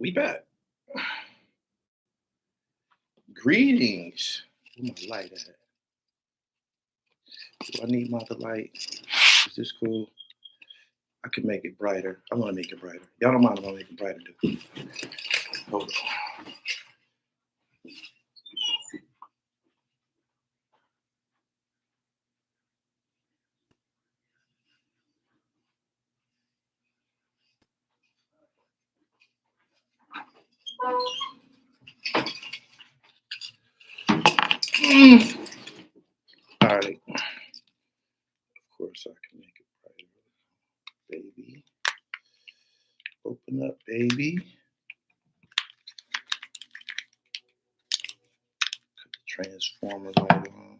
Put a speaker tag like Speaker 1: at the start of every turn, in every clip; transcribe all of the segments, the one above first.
Speaker 1: We back. Greetings. Where my light at? Do I need my other light? Is this cool? I can make it brighter. I want to make it brighter. Y'all don't mind if I make it brighter, do you? Hold on. All right. Of course, I can make it brighter. Baby. Open up, baby. Put the transformer light on.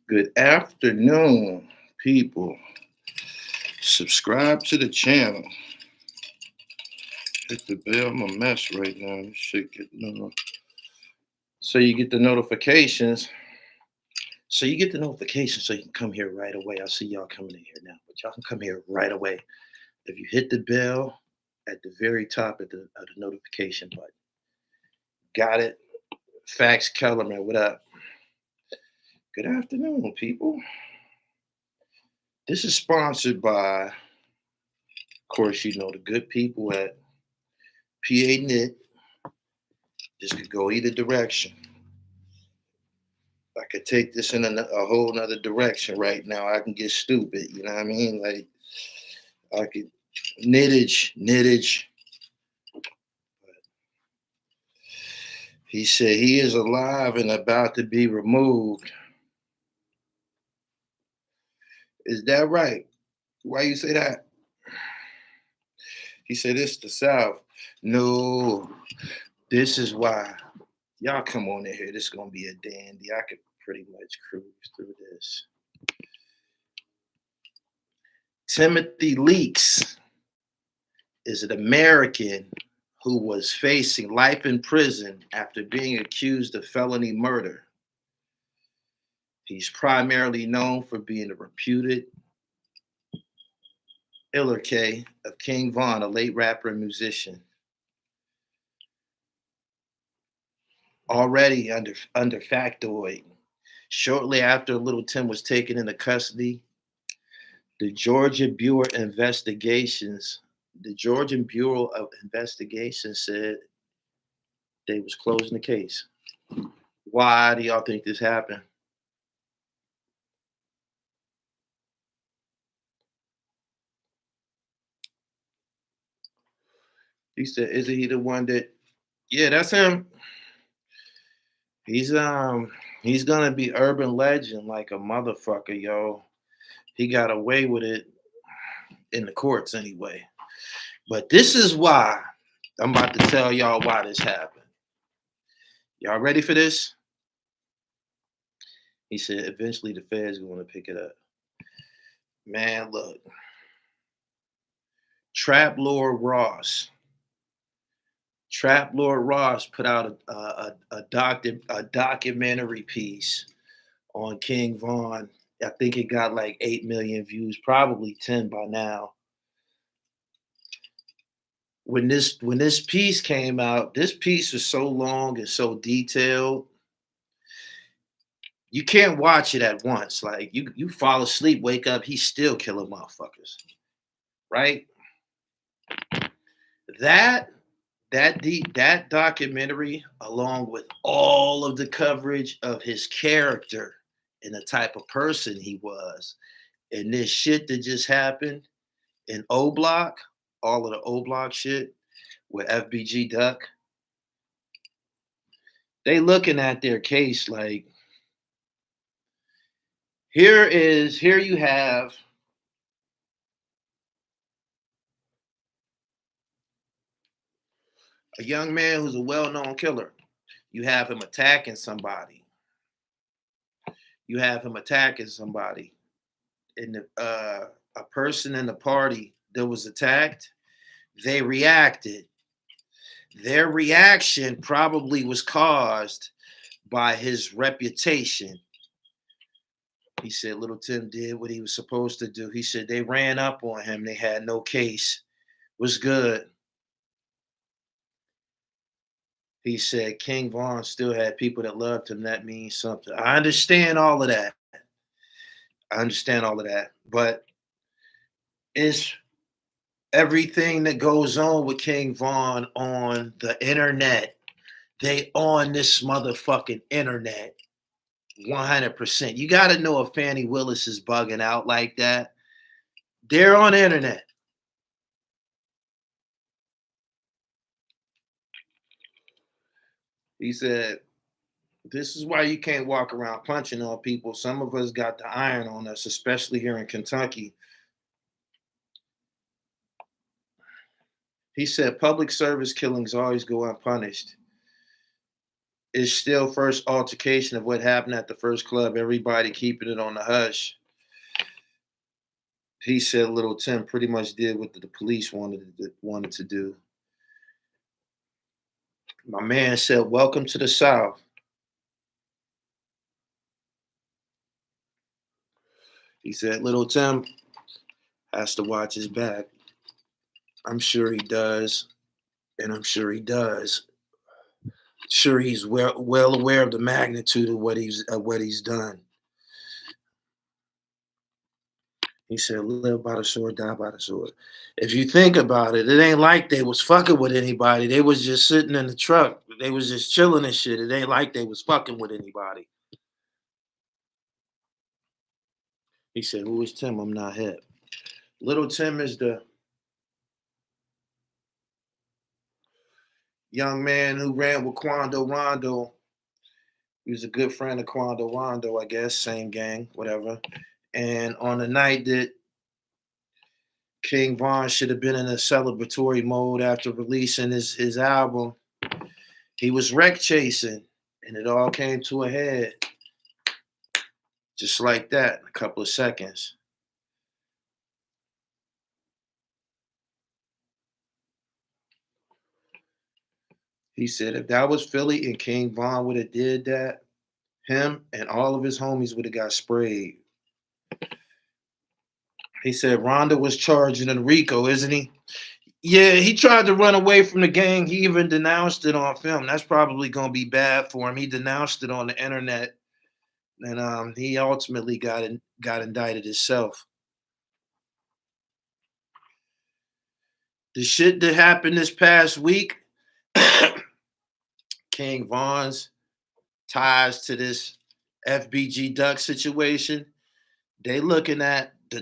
Speaker 1: Good afternoon, people. Subscribe to the channel. Hit the bell. I'm a mess right now. This shit getting so you get the notifications. So you get the notifications so you can come here right away. I see y'all coming in here now, but y'all can come here right away. If you hit the bell at the very top of the notification button. Got it? Fax Kellerman, what up? Good afternoon, people. This is sponsored by, of course, you know, the good people at PA Knit. This could go either direction. I could take this in a whole nother direction right now. I can get stupid, you know what I mean? Like, I could knittage. He said he is alive and about to be removed. Is that right? Why you say that? He said it's the South. No, this is why. Y'all come on in here. This is going to be a dandy. I could pretty much cruise through this. Timothy Leaks is an American who was facing life in prison after being accused of felony murder. He's primarily known for being a reputed illerke of King Von, a late rapper and musician. Already under factoid. Shortly after Little Tim was taken into custody, the Georgia Bureau of Investigation said they was closing the case. Why do y'all think this happened? He said, isn't he the one that, yeah, that's him. He's gonna be urban legend like a motherfucker, yo. He got away with it in the courts anyway. But this is why I'm about to tell y'all why this happened. Y'all ready for this? He said eventually the feds are gonna pick it up. Man, look. Trap Lord Ross put out a documentary piece on King Von. I think it got like 8 million views, probably 10 by now. When this piece came out, this piece was so long and so detailed. You can't watch it at once. Like you fall asleep, wake up, he's still killing motherfuckers. Right? That documentary, along with all of the coverage of his character and the type of person he was, and this shit that just happened in O Block, all of the O Block shit with FBG Duck, they looking at their case like, here you have a young man who's a well-known killer. You have him attacking somebody. And a person in the party that was attacked, they reacted. Their reaction probably was caused by his reputation. He said Little Tim did what he was supposed to do. He said they ran up on him. They had no case. Was good. He said King Von still had people that loved him. That means something. I understand all of that. But it's everything that goes on with King Von on the internet. They on this motherfucking internet. 100%. You got to know if Fannie Willis is bugging out like that. They're on the internet. He said, this is why you can't walk around punching on people. Some of us got the iron on us, especially here in Kentucky. He said public service killings always go unpunished. It's still first altercation of what happened at the first club. Everybody keeping it on the hush. He said Little Tim pretty much did what the police wanted to do. My man said, welcome to the South. He said Little Tim has to watch his back. I'm sure he does. And I'm sure he does. Sure, he's well aware of the magnitude of what he's done. He said, live by the sword, die by the sword. If you think about it, it ain't like they was fucking with anybody. They was just sitting in the truck. They was just chilling and shit. It ain't like they was fucking with anybody. He said, who is Tim? I'm not hip. Little Tim is the young man who ran with Quando Rondo. He was a good friend of Quando Rondo, I guess. Same gang, whatever. And on the night that King Von should have been in a celebratory mode after releasing his album, he was wreck chasing, and it all came to a head. Just like that, in a couple of seconds. He said if that was Philly and King Von would have did that, him and all of his homies would have got sprayed. He said Rondo was charging Enrico, isn't he? Yeah, he tried to run away from the gang. He even denounced it on film. That's probably going to be bad for him. He denounced it on the internet, and he ultimately got indicted himself. The shit that happened this past week, King Von's ties to this FBG Duck situation, they looking at the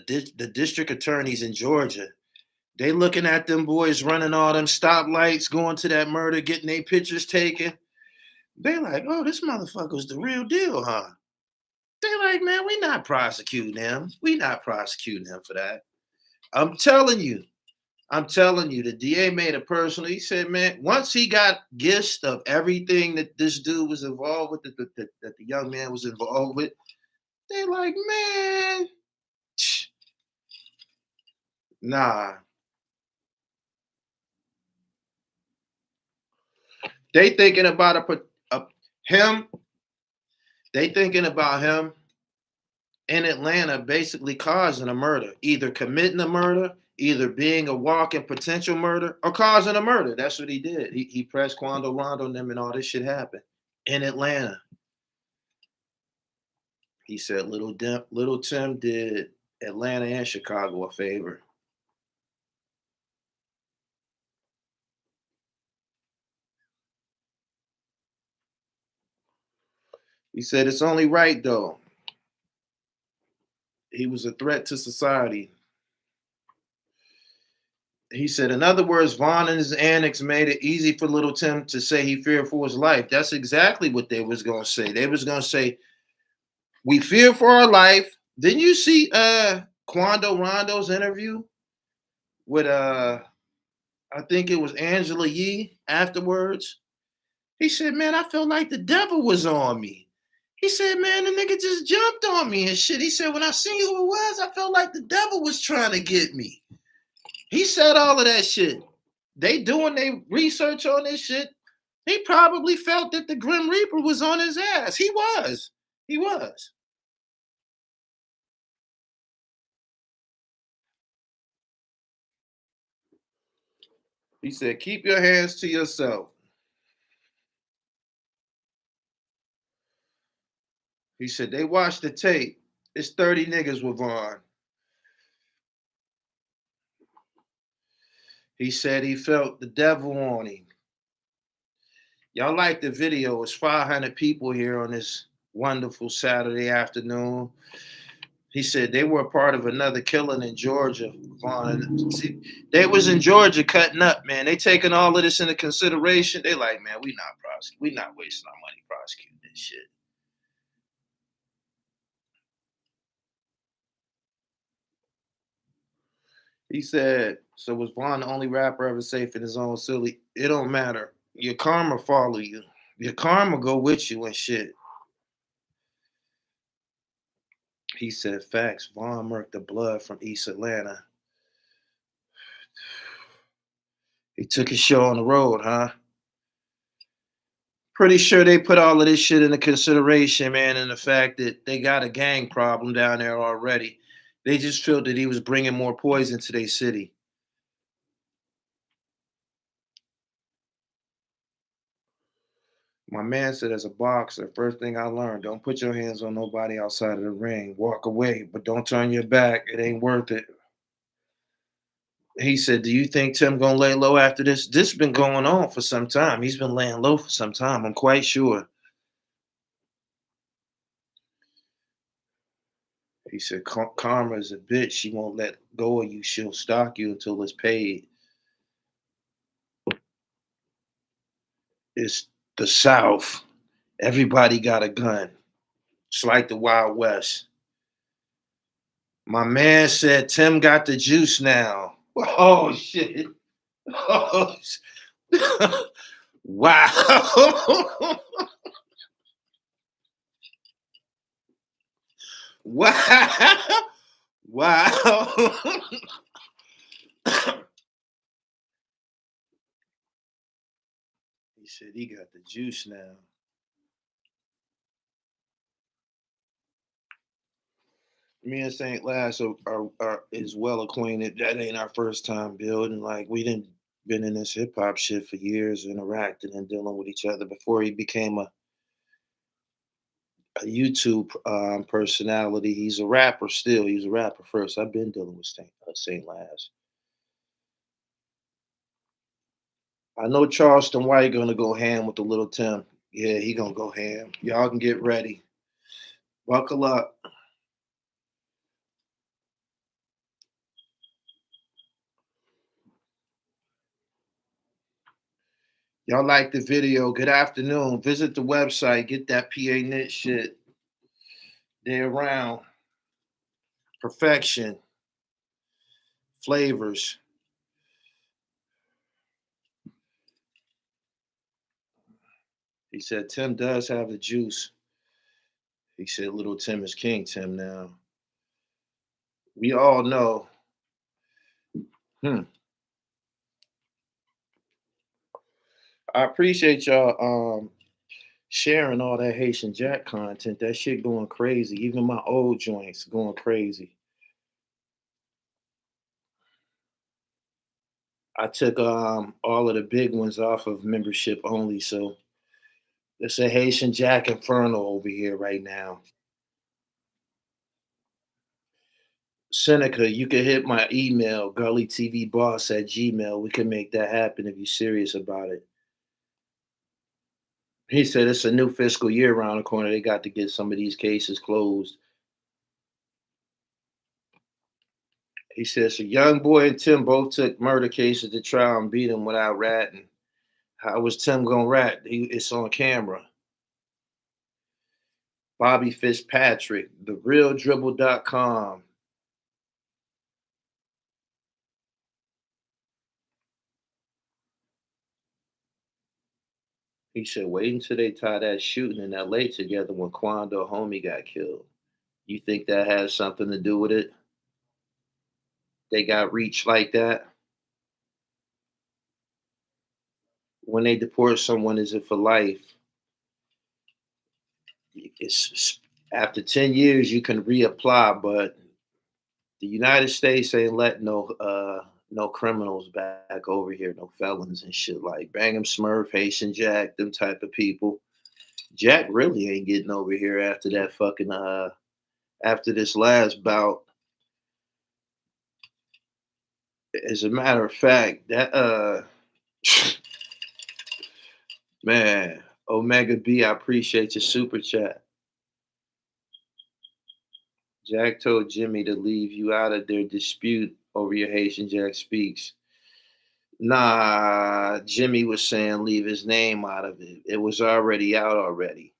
Speaker 1: district attorneys in Georgia. They looking at them boys running all them stoplights, going to that murder, getting their pictures taken. They like, oh, this motherfucker's the real deal, huh? They like, man, we not prosecuting him. We not prosecuting him for that. I'm telling you, the DA made it personal. He said, man, once he got gist of everything that this dude was involved with, that the young man was involved with, they like, man, nah. They thinking about him. They thinking about him in Atlanta basically causing a murder, either committing a murder, either being a walking potential murder, or causing a murder. That's what he did. He pressed Quando Rondo and them, and all this shit happened in Atlanta. He said Little Tim did Atlanta and Chicago a favor. He said it's only right though. He was a threat to society. He said, in other words, Von and his annex made it easy for Little Tim to say he feared for his life. That's exactly what they was going to say. They was going to say, we fear for our life. Didn't you see Quando Rondo's interview with, I think it was Angela Yee afterwards? He said, man, I felt like the devil was on me. He said, man, the nigga just jumped on me and shit. He said, when I seen who it was, I felt like the devil was trying to get me. He said all of that shit. They doing their research on this shit. He probably felt that the Grim Reaper was on his ass. He was. He was. He said, keep your hands to yourself. He said, they watched the tape. It's 30 niggas with Vaughn. He said he felt the devil on him. Y'all like the video. It's 500 people here on this wonderful Saturday afternoon. He said they were a part of another killing in Georgia. See, they was in Georgia cutting up, man. They taking all of this into consideration. They like, man, we not wasting our money prosecuting this shit. He said, so was Vaughn the only rapper ever safe in his own city? It don't matter. Your karma follow you. Your karma go with you and shit. He said, facts. Vaughn murked the blood from East Atlanta. He took his show on the road, huh? Pretty sure they put all of this shit into consideration, man, and the fact that they got a gang problem down there already. They just felt that he was bringing more poison to their city. My man said, as a boxer, first thing I learned, don't put your hands on nobody outside of the ring. Walk away, but don't turn your back. It ain't worth it. He said, do you think Tim gonna lay low after this? This has been going on for some time. He's been laying low for some time, I'm quite sure. He said, karma is a bitch. She won't let go of you. She'll stalk you until it's paid. It's the South. Everybody got a gun. It's like the Wild West. My man said Tim got the juice now. Oh shit. Oh, wow. Wow. Wow. He said he got the juice now. Me and Saint Lass is well acquainted. That ain't our first time building. Like we didn't been in this hip hop shit for years, interacting and dealing with each other before he became a YouTube personality. He's a rapper still. He was a rapper first. I've been dealing with Saint Lass. I know Charleston White gonna go ham with the little Tim. Yeah, he gonna go ham. Y'all can get ready. Buckle up. Y'all like the video? Good afternoon. Visit the website. Get that PA knit shit. They're around. Perfection. Flavors. He said Tim does have the juice. He said little Tim is King Tim now. We all know. I appreciate y'all sharing all that Haitian Jack content. That shit going crazy. Even my old joints going crazy. I took all of the big ones off of membership only, so it's a Haitian Jack Inferno over here right now. Seneca, you can hit my email, gullytvboss@gmail. We can make that happen if you're serious about it. He said it's a new fiscal year around the corner. They got to get some of these cases closed. He says a young boy and Tim both took murder cases to trial and beat him without ratting. How was Tim gonna rat? It's on camera. Bobby Fitzpatrick, therealdribble.com. He said, wait until they tie that shooting in LA together when Quando homie got killed. You think that has something to do with it? They got reach like that? when they deport someone, is it for life? It's after 10 years you can reapply, but the United States ain't letting no criminals back over here, no felons and shit like Bangum Smurf, Haitian Jack, them type of people. Jack really ain't getting over here after that fucking after this last bout. As a matter of fact, that man, Omega B, I appreciate your super chat. Jack told Jimmy to leave you out of their dispute over your Haitian Jack speaks. Nah, Jimmy was saying leave his name out of it. It was already out already.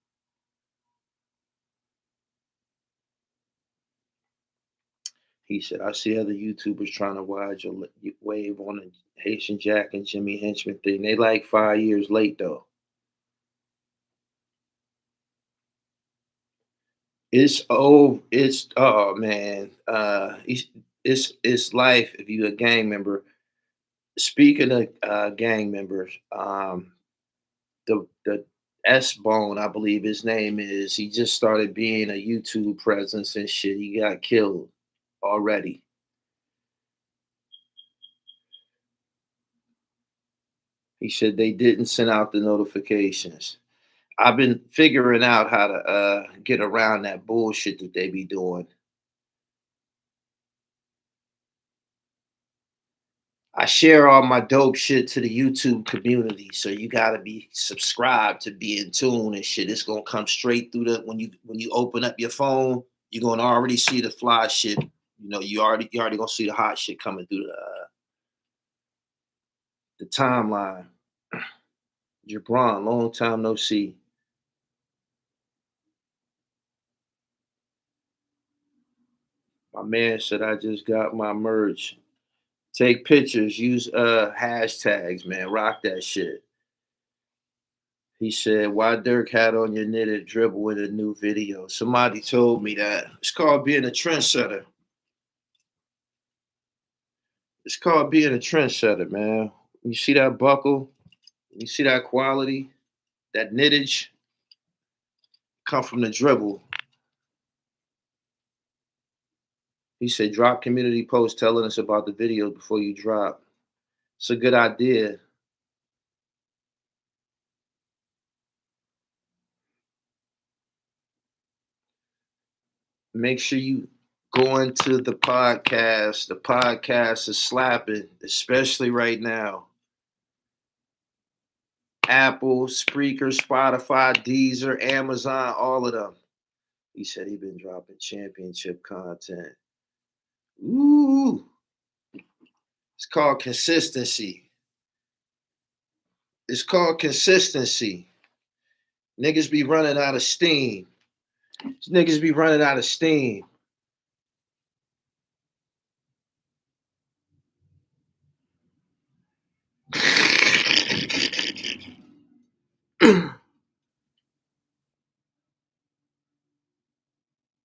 Speaker 1: He said, I see other YouTubers trying to ride your wave on the Haitian Jack and Jimmy Henchman thing. They like 5 years late though. It's oh man. It's life if you a gang member. Speaking of gang members, the S Bone, I believe his name is, he just started being a YouTube presence and shit. He got killed already. He said they didn't send out the notifications. I've been figuring out how to get around that bullshit that they be doing. I share all my dope shit to the YouTube community, so you gotta be subscribed to be in tune and shit. It's gonna come straight through the when you open up your phone, you're gonna already see the fly shit. You know, you already gonna see the hot shit coming through the timeline. Jabron, long time no see. My man said I just got my merch. Take pictures, use hashtags, man. Rock that shit. He said, why Dirk had on your knitted dribble in a new video? Somebody told me that. It's called being a trendsetter. It's called being a trendsetter, man. You see that buckle? You see that quality? That knittage? Come from the dribble. He said, drop community posts telling us about the video before you drop. It's a good idea. Make sure you go into the podcast. The podcast is slapping, especially right now. Apple, Spreaker, Spotify, Deezer, Amazon, all of them. He said he been dropping championship content. Ooh. It's called consistency. It's called consistency. Niggas be running out of steam. Niggas be running out of steam.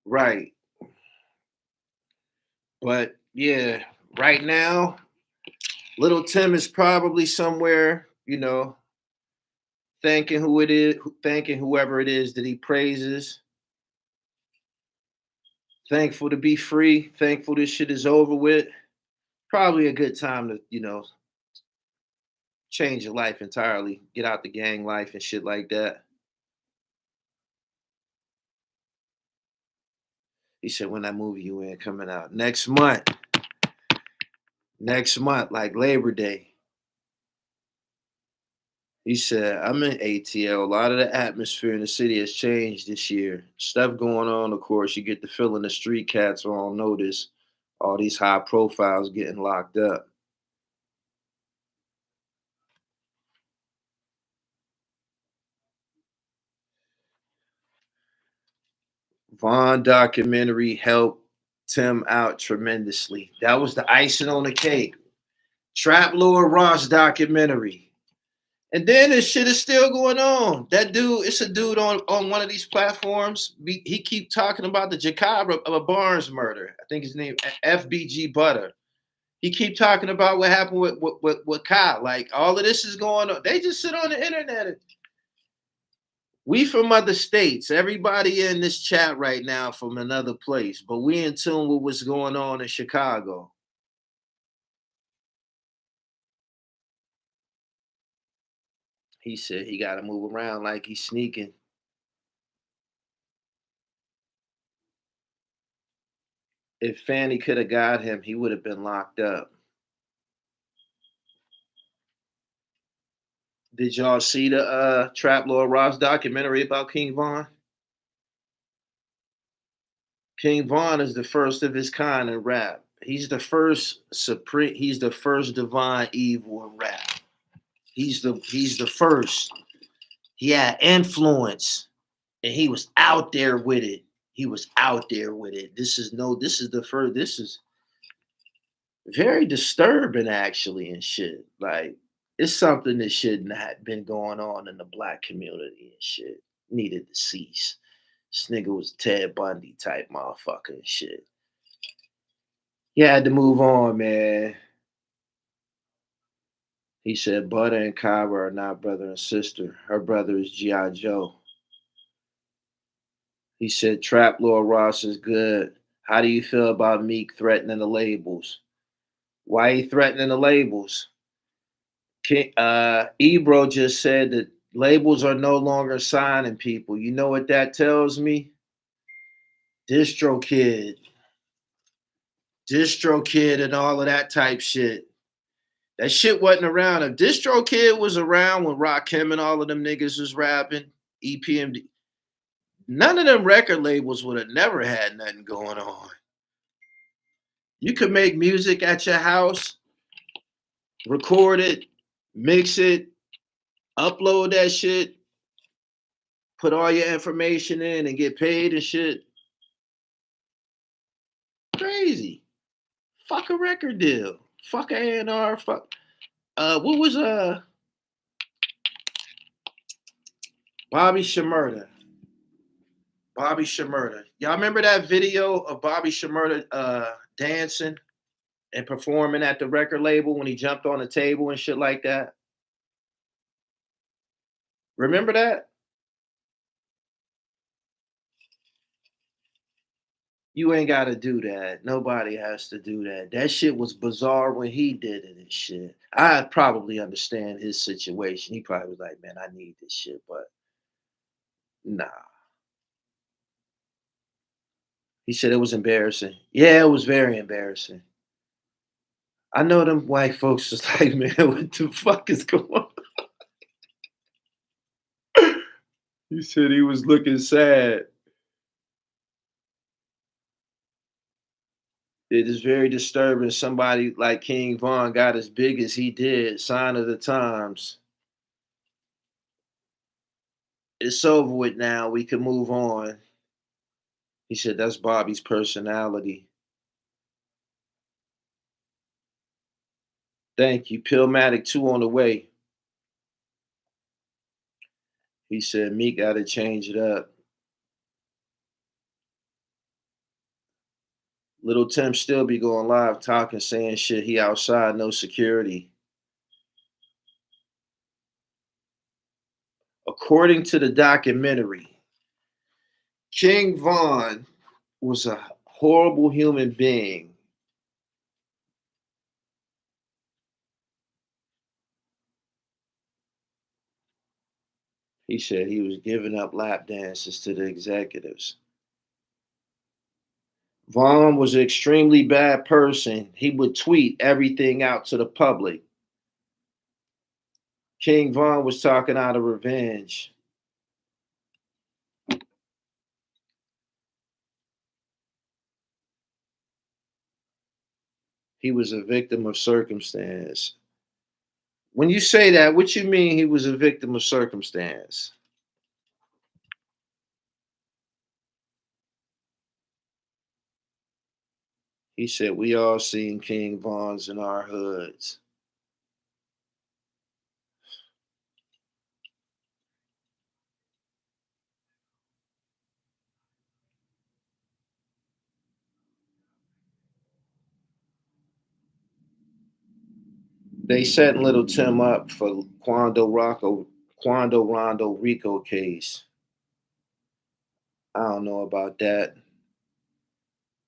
Speaker 1: Right. But yeah, right now, Little Tim is probably somewhere, you know, thanking who it is, thanking whoever it is that he praises. Thankful to be free. Thankful this shit is over with. Probably a good time to, you know, change your life entirely. Get out the gang life and shit like that. He said, when that movie you in coming out? Next month. Next month, like Labor Day. He said, I'm in ATL. A lot of the atmosphere in the city has changed this year. Stuff going on, of course. You get the feeling the street cats are on notice. All these high profiles getting locked up. Vaughn documentary helped Tim out tremendously. That was the icing on the cake. Trap Lord Ross documentary. And then this shit is still going on. That dude, it's a dude on one of these platforms. He keep talking about the Jacob of a Barnes murder. I think his name FBG Butter. He keep talking about what happened with Kyle. Like all of this is going on. They just sit on the internet. We from other states. Everybody in this chat right now from another place, but we in tune with what's going on in Chicago. He said he got to move around like he's sneaking. If Fanny could have got him, he would have been locked up. Did y'all see the Trap Lord Ross documentary about King Von? King Von is the first of his kind in rap. He's the first supreme. He's the first divine evil in rap. He's the first. He had influence, and he was out there with it. He was out there with it. This is the first. This is very disturbing, actually, and shit. Like it's something that shouldn't have been going on in the black community and shit. Needed to cease. This nigga was a Ted Bundy type motherfucker and shit. He had to move on, man. He said Butter and Kyra are not brother and sister. Her brother is G.I. Joe. He said Trap Lord Ross is good. How do you feel about Meek threatening the labels? Why he threatening the labels? Ebro just said that labels are no longer signing people. You know what that tells me? DistroKid, and all of that type shit. That shit wasn't around. If DistroKid was around when Rakim and all of them niggas was rapping, EPMD, none of them record labels would have never had nothing going on. You could make music at your house, record it, mix it, upload that shit, put all your information in and get paid and shit. Crazy. Fuck a record deal. Fuck A&R. Fuck. What was Bobby Shmurda? Bobby Shmurda. Y'all remember that video of Bobby Shmurda dancing and performing at the record label when he jumped on the table and shit like that? Remember that? You ain't got to do that. Nobody has to do that. That shit was bizarre when he did it and shit. I probably understand his situation. He probably was like, man, I need this shit, but nah. He said it was embarrassing. Yeah, it was very embarrassing. I know them white folks was like, man, what the fuck is going on? He said he was looking sad. It is very disturbing. Somebody like King Von got as big as he did. Sign of the times. It's over with now. We can move on. He said that's Bobby's personality. Thank you. Pillmatic 2 on the way. He said Meek got to change it up. Little Tim still be going live talking, saying shit. He outside, no security. According to the documentary, King Von was a horrible human being. He said he was giving up lap dances to the executives. Von was an extremely bad person. He would tweet everything out to the public. King Von was talking out of revenge. He was a victim of circumstance. When you say that, what you mean he was a victim of circumstance? He said, we all seen King Vons in our hoods. They setting Little Tim up for Quando Rondo Rico case. I don't know about that.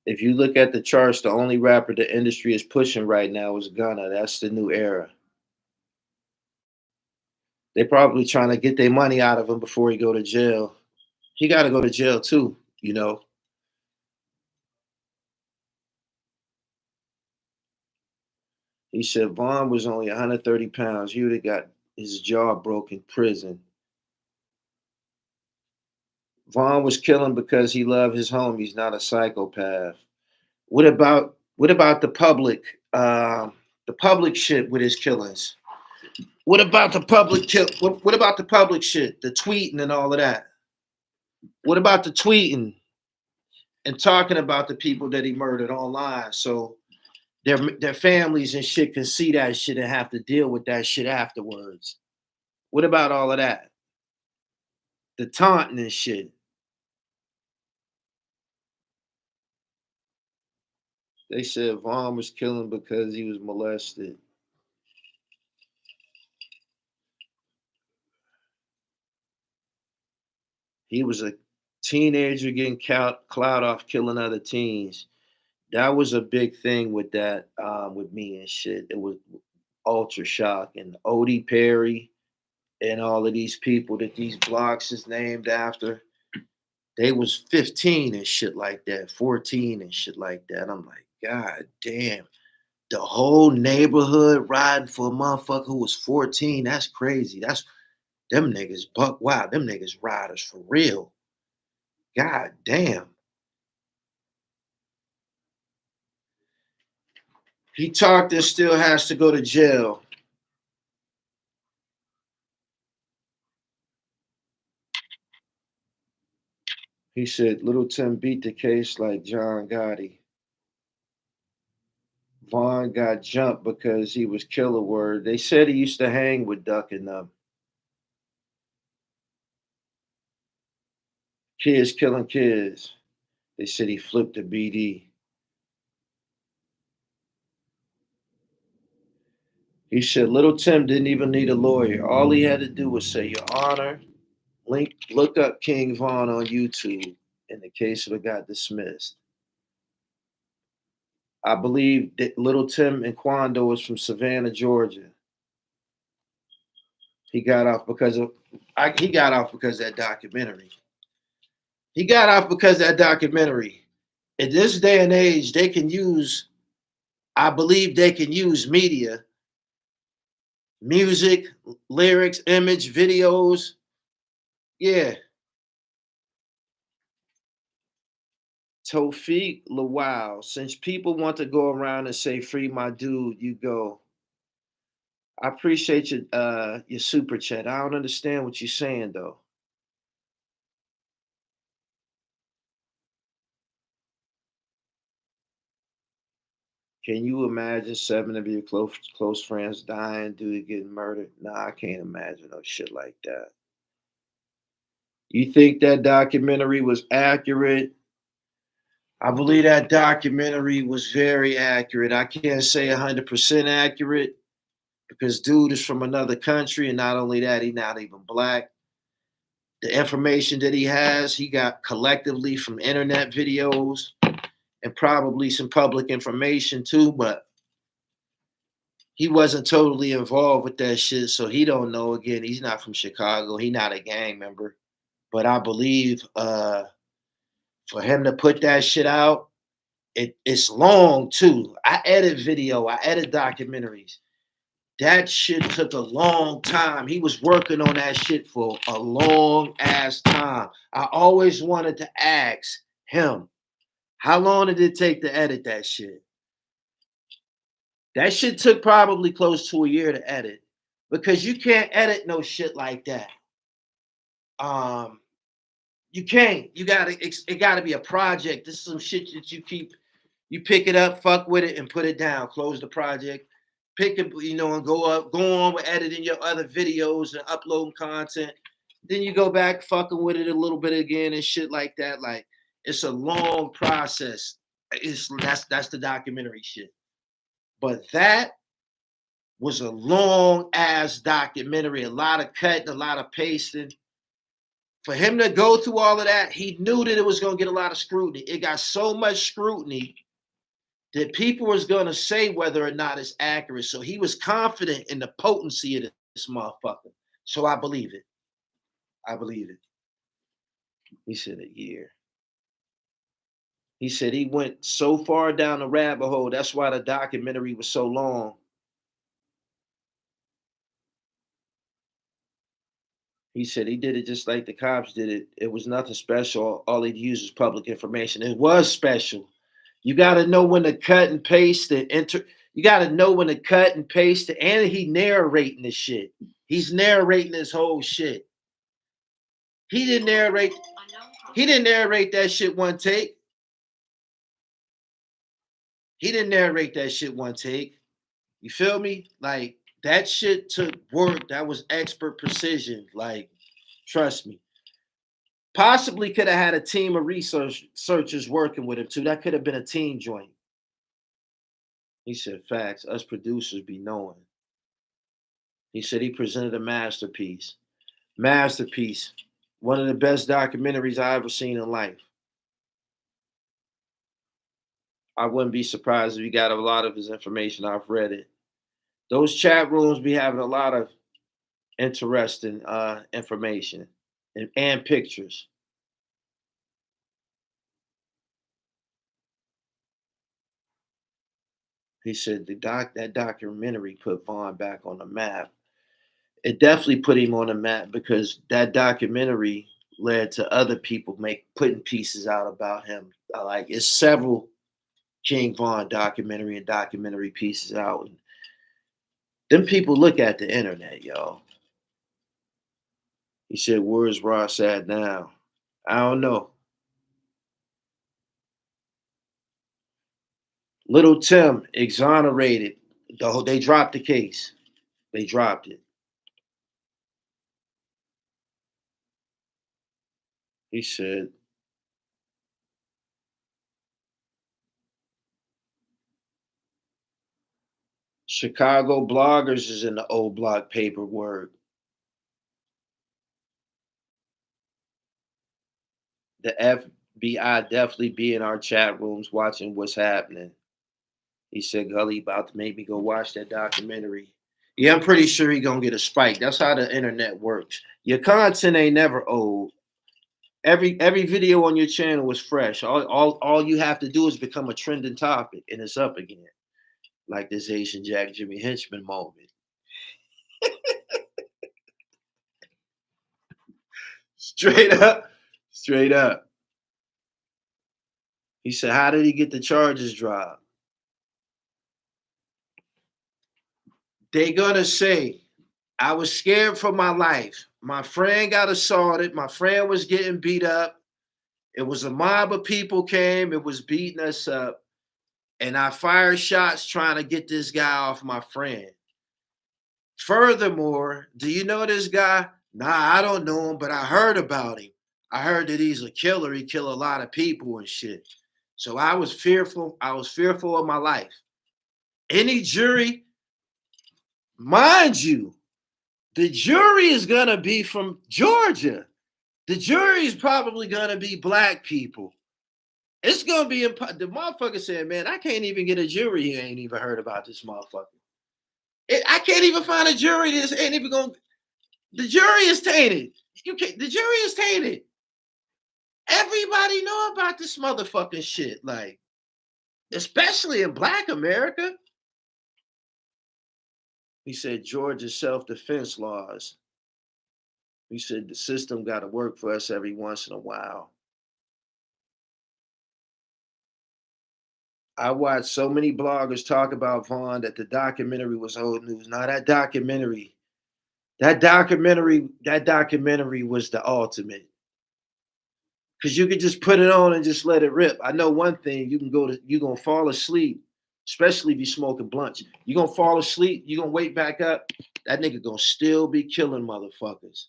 Speaker 1: If you look at the charts, the only rapper the industry is pushing right now is Gunna. That's the new era. They probably trying to get their money out of him before he go to jail. He got to go to jail too, you know. He said Vaughn was only 130 pounds. He would have got his jaw broke in prison. Vaughn was killing because he loved his homies, not a psychopath. What about the public shit with his killings? What about the public kill? What about the public shit? The tweeting and all of that. What about the tweeting and talking about the people that he murdered online? So their families and shit can see that shit and have to deal with that shit afterwards. What about all of that? The taunting and shit. They said Vaughn was killing because he was molested. He was a teenager getting clout off killing other teens. That was a big thing with that, with me and shit. It was ultra shock. And Odie Perry and all of these people that these blocks is named after, they was 15 and shit like that, 14 and shit like that. I'm like, God damn. The whole neighborhood riding for a motherfucker who was 14. That's crazy. That's them niggas buck wow, them niggas riders for real. God damn. He talked and still has to go to jail. He said Little Tim beat the case like John Gotti. Vaughn got jumped because he was killer word. They said he used to hang with Duck and them. Kids killing kids. They said he flipped a BD. He said Little Tim didn't even need a lawyer. All he had to do was say, Your Honor, look up King Von on YouTube, and the case would have got dismissed. I believe that Little Tim and Quando was from Savannah, Georgia. He got off because of that documentary. He got off because of that documentary. In this day and age, they can use, I believe they can use media, music, lyrics, image, videos. Yeah. Tawfiq Lawal, since people want to go around and say free my dude, you go. I appreciate your super chat. I don't understand what you're saying though. Can you imagine 7 of your close friends dying due to getting murdered? Nah, I can't imagine no shit like that. You think that documentary was accurate? I believe that documentary was very accurate. I can't say 100% accurate because dude is from another country, and not only that, he's not even black. The information that he has, he got collectively from internet videos and probably some public information too, but he wasn't totally involved with that shit, so he don't know. Again, he's not from Chicago. He's not a gang member. But I believe for him to put that shit out, it's long too. I edit video, I edit documentaries. That shit took a long time. He was working on that shit for a long ass time. I always wanted to ask him, how long did it take to edit that shit? That shit took probably close to a year to edit because you can't edit no shit like that. Um, you can't. It gotta be a project. This is some shit that you pick it up, fuck with it, and put it down. Close the project, pick it, and go on with editing your other videos and uploading content. Then you go back fucking with it a little bit again and shit like that. Like it's a long process. That's the documentary shit. But that was a long ass documentary, a lot of cutting, a lot of pasting. For him to go through all of that, he knew that it was going to get a lot of scrutiny. It got so much scrutiny that people was going to say whether or not it's accurate. So he was confident in the potency of this motherfucker. So I believe it. I believe it. He said a year. He said he went so far down the rabbit hole. That's why the documentary was so long. He said he did it just like the cops did it. It was nothing special. All he'd use was public information. It was special. You got to know when to cut and paste it. You got to know when to cut and paste it. And he narrating the shit. He's narrating his whole shit. He didn't narrate. He didn't narrate that shit one take. He didn't narrate that shit one take. You feel me? Like, that shit took work. That was expert precision. Like, trust me. Possibly could have had a team of researchers working with him too. That could have been a team joint. He said, facts. Us producers be knowing. He said he presented a masterpiece. Masterpiece. One of the best documentaries I ever seen in life. I wouldn't be surprised if he got a lot of his information. I've read it. Those chat rooms be having a lot of interesting information and pictures. He said that documentary put Vaughn back on the map. It definitely put him on the map because that documentary led to other people putting pieces out about him. Like, it's several King Von documentary pieces out. And them people look at the internet, y'all. He said, where's Ross at now? I don't know. Little Tim exonerated. They dropped the case. They dropped it. He said, Chicago bloggers is in the old block paperwork. The FBI definitely be in our chat rooms watching what's happening. He said, Gully about to make me go watch that documentary. Yeah, I'm pretty sure he gonna get a spike. That's how the internet works. Your content ain't never old. Every video on your channel is fresh. All you have to do is become a trending topic, and it's up again. Like this Asian Jack Jimmy Henchman moment. Straight up. Straight up. He said, how did he get the charges dropped? They gonna say, I was scared for my life. My friend got assaulted. My friend was getting beat up. It was a mob of people came. It was beating us up. And I fired shots trying to get this guy off my friend. Furthermore, do you know this guy? Nah, I don't know him, but I heard about him. I heard that he's a killer. He killed a lot of people and shit. So I was fearful. I was fearful of my life. Any jury, mind you, the jury is going to be from Georgia. The jury is probably going to be black people. It's going to be, the motherfucker said, man, I can't even get a jury who ain't even heard about this motherfucker. I can't even find a jury that ain't even going to, the jury is tainted. The jury is tainted. Everybody know about this motherfucking shit. Like, especially in black America. He said, Georgia's self-defense laws. He said, the system got to work for us every once in a while. I watched so many bloggers talk about Vaughn that the documentary was old news. Now that documentary was the ultimate. Because you could just put it on and just let it rip. I know one thing, you're gonna fall asleep, especially if you're smoking blunts. You're gonna fall asleep, you're gonna wake back up, that nigga gonna still be killing motherfuckers.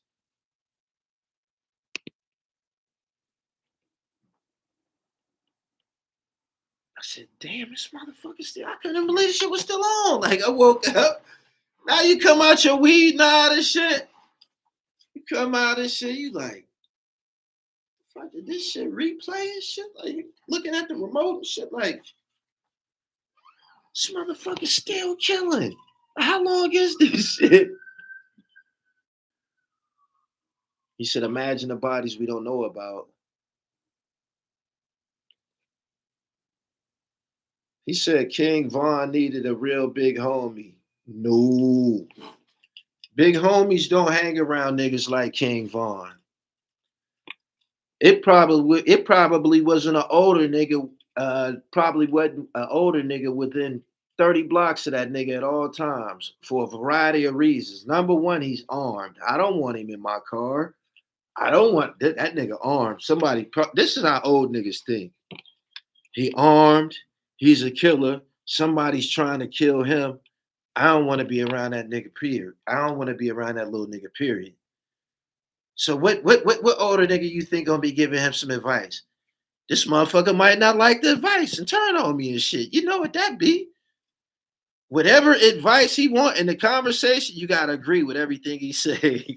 Speaker 1: I said, damn, this motherfucker still, I couldn't believe this shit was still on. Like, I woke up, Now you come out your weed and all this shit. You come out and shit, you like, fuck, did this shit replay and shit? Like, looking at the remote and shit, like, this motherfucker's still killing. How long is this shit? He said, imagine the bodies we don't know about. He said King Von needed a real big homie. No. Big homies don't hang around niggas like King Von. It probably wasn't an older nigga. Probably wasn't an older nigga within 30 blocks of that nigga at all times for a variety of reasons. Number one, he's armed. I don't want him in my car. I don't want that nigga armed. This is how old niggas think. He armed. He's a killer. Somebody's trying to kill him. I don't want to be around that nigga, period. I don't want to be around that little nigga, period. So what older nigga you think gonna be giving him some advice? This motherfucker might not like the advice and turn on me and shit. You know what that be? Whatever advice he want in the conversation, you gotta agree with everything he say.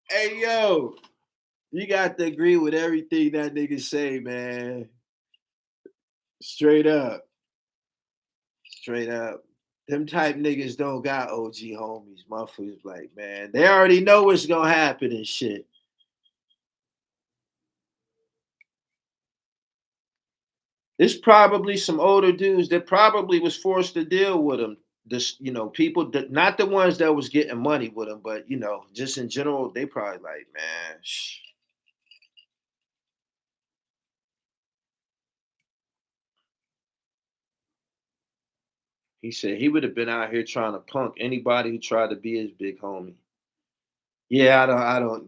Speaker 1: Hey yo, you got to agree with everything that nigga say, man. Straight up. Straight up. Them type niggas don't got OG homies. Motherfuckers like, man, they already know what's gonna happen and shit. There's probably some older dudes that probably was forced to deal with him. This, people that not the ones that was getting money with him, but just in general, they probably like, man. He said he would have been out here trying to punk anybody who tried to be his big homie. Yeah,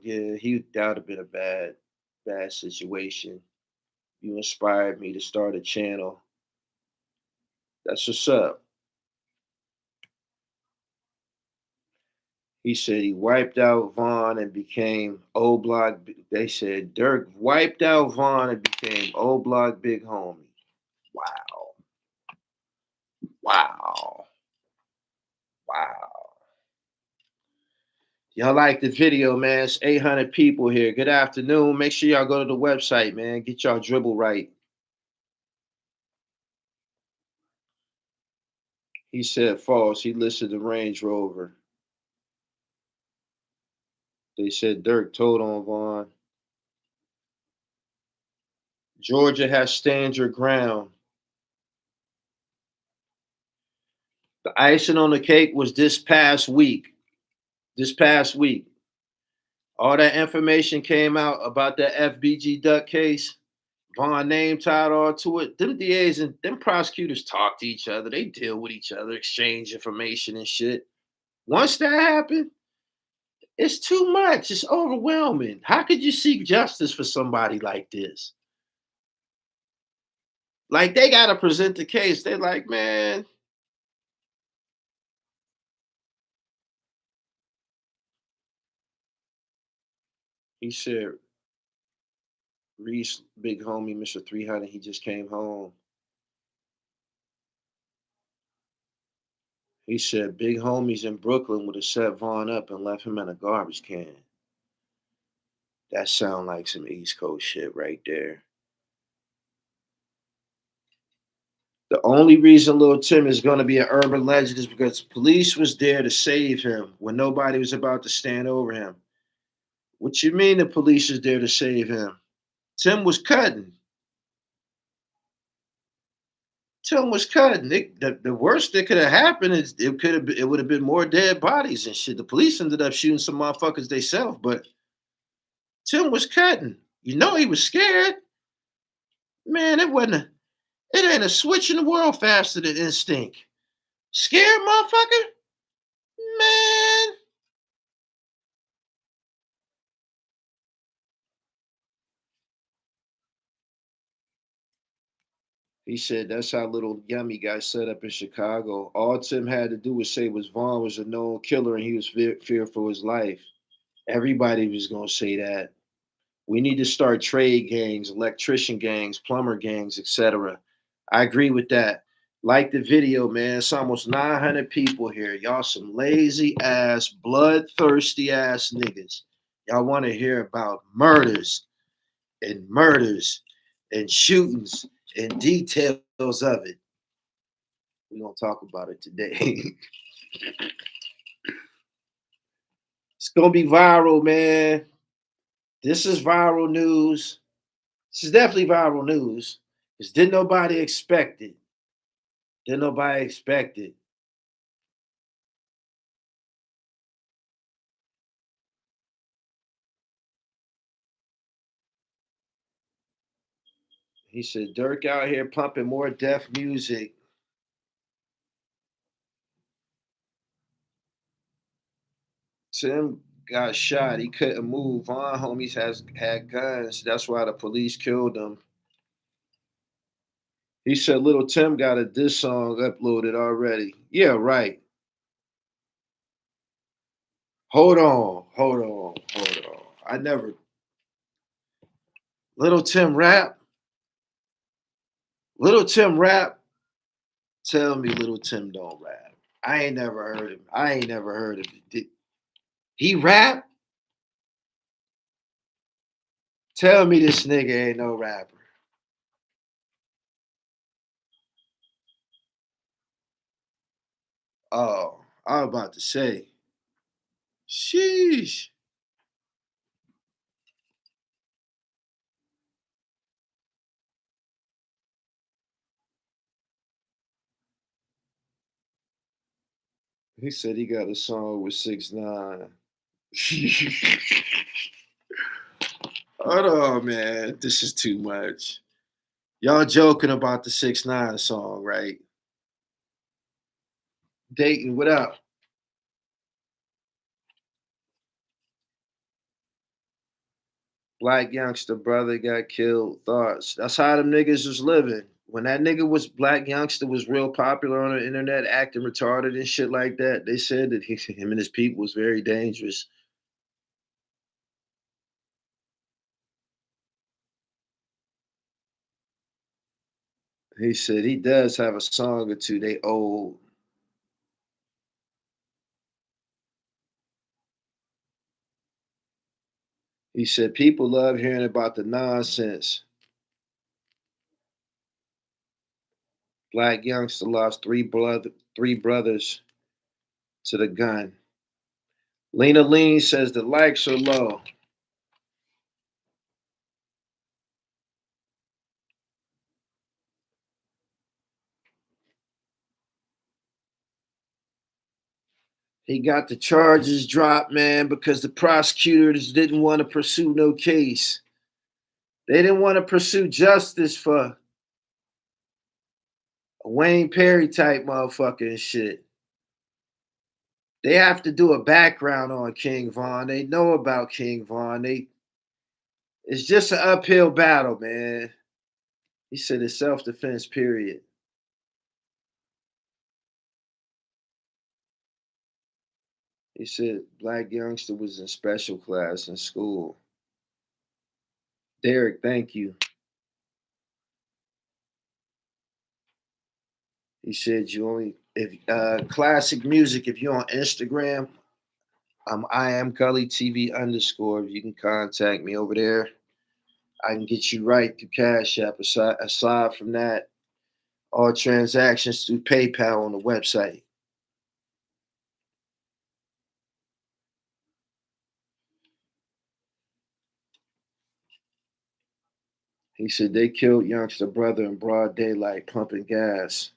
Speaker 1: yeah, that would have been a bad situation. You inspired me to start a channel. That's what's up. He said he wiped out Vaughn and became O Block. They said Dirk wiped out Vaughn and became O Block Big Homie. Wow. Wow. Wow. Y'all like the video, man. It's 800 people here. Good afternoon. Make sure y'all go to the website, man. Get y'all dribble right. He said false. He listed the Range Rover. They said Dirk told on Vaughn. Georgia has stand your ground. The icing on the cake was this past week. This past week. All that information came out about that FBG Duck case. Vaughn name tied all to it. Them DAs and them prosecutors talk to each other. They deal with each other, exchange information and shit. Once that happened, it's too much. It's overwhelming. How could you seek justice for somebody like this? Like, they got to present the case. They're like, man. He said, Reese, big homie, Mr. 300, he just came home. He said big homies in Brooklyn would have set Vaughn up and left him in a garbage can. That sound like some East Coast shit right there. The only reason Lil Tim is going to be an urban legend is because police was there to save him when nobody was about to stand over him. What you mean the police is there to save him? Tim was cutting. Tim was cutting. The worst that could have happened is it would have been more dead bodies and shit. The police ended up shooting some motherfuckers themselves, but Tim was cutting. You know he was scared. Man, it ain't a switch in the world faster than instinct. Scared motherfucker? Man. He said that's how little Yummy got set up in Chicago. All Tim had to do was say was Vaughn was a known killer and he was fearful for his life. Everybody was gonna say that. We need to start trade gangs, electrician gangs, plumber gangs, etc. I agree with that. Like the video, man. It's almost 900 people here. Y'all some lazy ass, bloodthirsty ass niggas. Y'all want to hear about murders and shootings and details of it. We're going to talk about it today. It's going to be viral, man. This is viral news. This is definitely viral news. Because didn't nobody expect it. Didn't nobody expect it. He said, Dirk out here pumping more deaf music. Tim got shot. He couldn't move. Vaughn homies had guns. That's why the police killed him. He said Little Tim got a diss song uploaded already. Yeah, right. Hold on. I never Little Tim rap. Little Tim rap. Tell me Little Tim don't rap. I ain't never heard him. I ain't never heard of it. He rap? Tell me this nigga ain't no rapper. Oh, I was about to say. Sheesh. He said he got a song with 6ix9ine. Hold on, man. This is too much. Y'all joking about the 6ix9ine song, right? Dayton, what up? Black youngster brother got killed. Thoughts. That's how them niggas was living. When that nigga was black youngster was real popular on the internet, acting retarded and shit like that, they said that him and his people was very dangerous. He said he does have a song or two. They old. He said people love hearing about the nonsense. Black youngster lost three brothers to the gun. Lena Lean says the likes are low. He got the charges dropped, man, because the prosecutors didn't want to pursue no case. They didn't want to pursue justice for a Wayne Perry type motherfucker and shit. They have to do a background on King Von. They know about King Von. It's just an uphill battle, man. He said it's self-defense, period. He said black youngster was in special class in school. Derek, thank you. He said you only if classic music. If you're on Instagram, I am Gully TV _. You can contact me over there. I can get you right through Cash App. Aside from that, all transactions through PayPal on the website. He said they killed youngster brother in broad daylight pumping gas.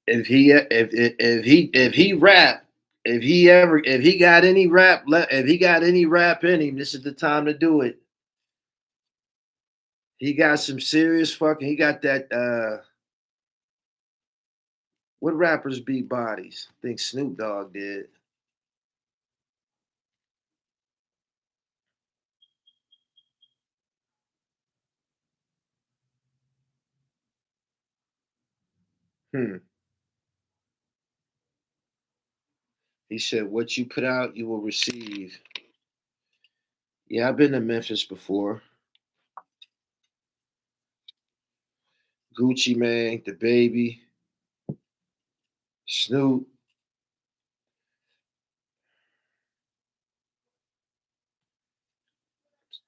Speaker 1: If he rap, if he got any rap if he got any rap in him, this is the time to do it. He got some serious fucking. He got that. What rappers beat bodies? I think Snoop Dogg did. Hmm. He said, "What you put out, you will receive." Yeah, I've been to Memphis before. Gucci Mane, the baby, Snoop.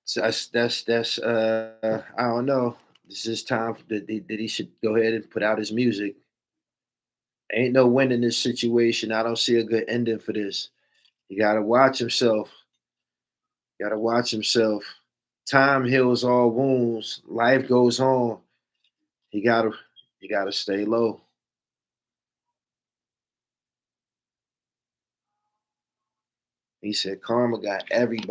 Speaker 1: So that's I don't know. This is time that he should go ahead and put out his music. Ain't no win in this situation. I don't see a good ending for this. He gotta watch himself. Gotta watch himself. Time heals all wounds. Life goes on. He gotta stay low. He said karma got everybody.